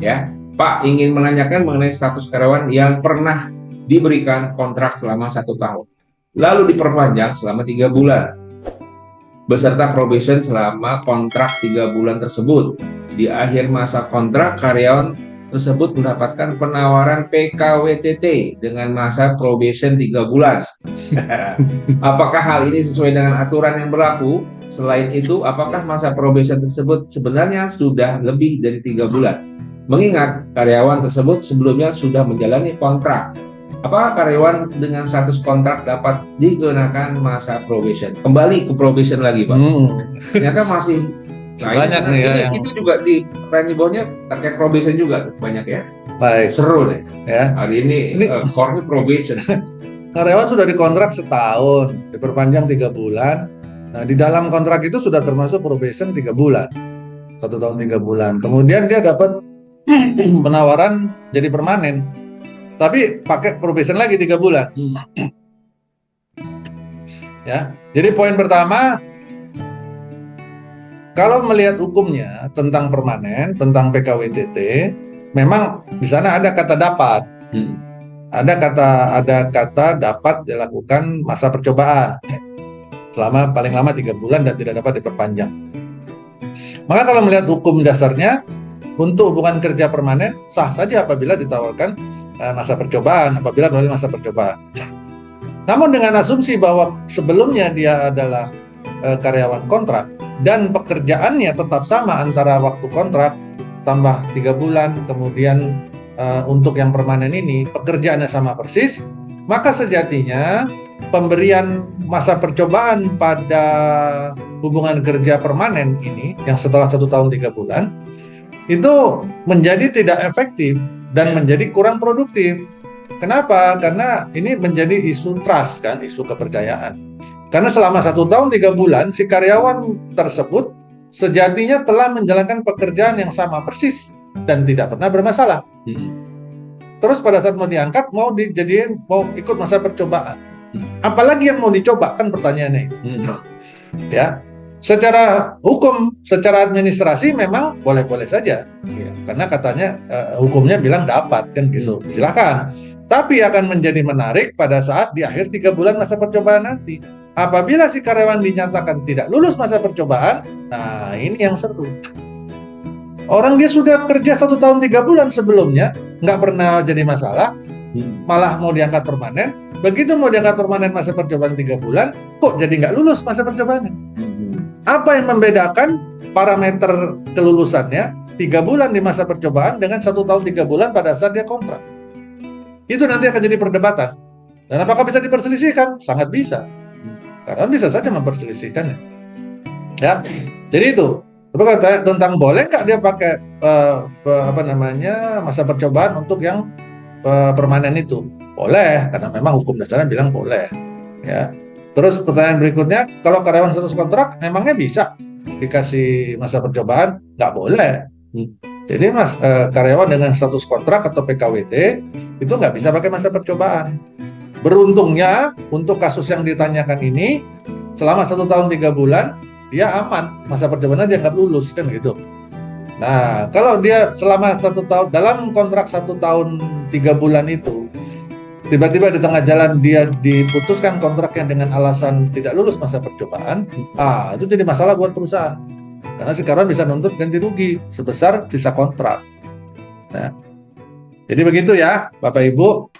Ya, Pak ingin menanyakan mengenai status karyawan yang pernah diberikan kontrak selama 1 tahun, lalu diperpanjang selama 3 bulan, beserta probation selama kontrak 3 bulan tersebut. Di akhir masa kontrak, karyawan tersebut mendapatkan penawaran PKWTT dengan masa probation 3 bulan. Apakah hal ini sesuai dengan aturan yang berlaku? Selain itu, apakah masa probation tersebut sebenarnya sudah lebih dari 3 bulan? Mengingat karyawan tersebut sebelumnya sudah menjalani kontrak. Apakah karyawan dengan status kontrak dapat dikenakan masa probation? Kembali ke probation lagi, Pak. Ternyata masih banyak nih ya. Itu juga di pertanyaan di bawahnya terkait probation juga banyak ya. Baik. Seru nih. Ya. Hari ini core probation. Karyawan sudah dikontrak setahun, diperpanjang 3 bulan. Nah, di dalam kontrak itu sudah termasuk probation 3 bulan. 1 tahun 3 bulan. Kemudian dia dapat penawaran jadi permanen. Tapi pakai probation lagi 3 bulan. Ya. Jadi poin pertama, kalau melihat hukumnya tentang permanen, tentang PKWTT, memang di sana ada kata dapat. Ada kata dapat dilakukan masa percobaan selama paling lama 3 bulan dan tidak dapat diperpanjang. Maka kalau melihat hukum dasarnya, untuk hubungan kerja permanen sah saja apabila ditawarkan masa percobaan, apabila melalui masa percobaan. Namun dengan asumsi bahwa sebelumnya dia adalah karyawan kontrak dan pekerjaannya tetap sama antara waktu kontrak tambah 3 bulan, kemudian untuk yang permanen ini pekerjaannya sama persis, maka sejatinya pemberian masa percobaan pada hubungan kerja permanen ini yang setelah 1 tahun 3 bulan itu menjadi tidak efektif dan menjadi kurang produktif. Kenapa? Karena ini menjadi isu trust kan, isu kepercayaan. Karena selama 1 tahun 3 bulan si karyawan tersebut sejatinya telah menjalankan pekerjaan yang sama persis dan tidak pernah bermasalah. Terus pada saat mau diangkat mau ikut masa percobaan. Apalagi yang mau dicoba kan pertanyaannya itu. Ya. Secara hukum, secara administrasi memang boleh-boleh saja. Karena katanya hukumnya bilang dapat kan gitu. Silakan. Tapi akan menjadi menarik pada saat di akhir 3 bulan masa percobaan nanti. Apabila si karyawan dinyatakan tidak lulus masa percobaan, nah ini yang seru. Orang dia sudah kerja 1 tahun 3 bulan sebelumnya, nggak pernah jadi masalah, malah mau diangkat permanen. Begitu mau diangkat permanen masa percobaan 3 bulan, kok jadi nggak lulus masa percobaannya? Apa yang membedakan parameter kelulusannya 3 bulan di masa percobaan dengan 1 tahun 3 bulan pada saat dia kontrak? Itu nanti akan jadi perdebatan. Dan apakah bisa diperselisihkan? Sangat bisa. Karena bisa saja memperselisihkannya. Ya, jadi itu. Tapi tentang boleh nggak dia pakai masa percobaan untuk yang permanen itu? Boleh, karena memang hukum dasarnya bilang boleh. Ya. Terus pertanyaan berikutnya, kalau karyawan status kontrak, memangnya bisa dikasih masa percobaan? Nggak boleh. Jadi karyawan dengan status kontrak atau PKWT itu nggak bisa pakai masa percobaan. Beruntungnya untuk kasus yang ditanyakan ini, selama 1 tahun 3 bulan dia aman, masa percobaannya dia nggak lulus kan gitu. Nah kalau dia selama 1 tahun dalam kontrak 1 tahun 3 bulan itu, tiba-tiba di tengah jalan dia diputuskan kontraknya dengan alasan tidak lulus masa percobaan, itu jadi masalah buat perusahaan. Karena sekarang bisa nuntut ganti rugi sebesar sisa kontrak. Nah, jadi begitu ya, Bapak Ibu.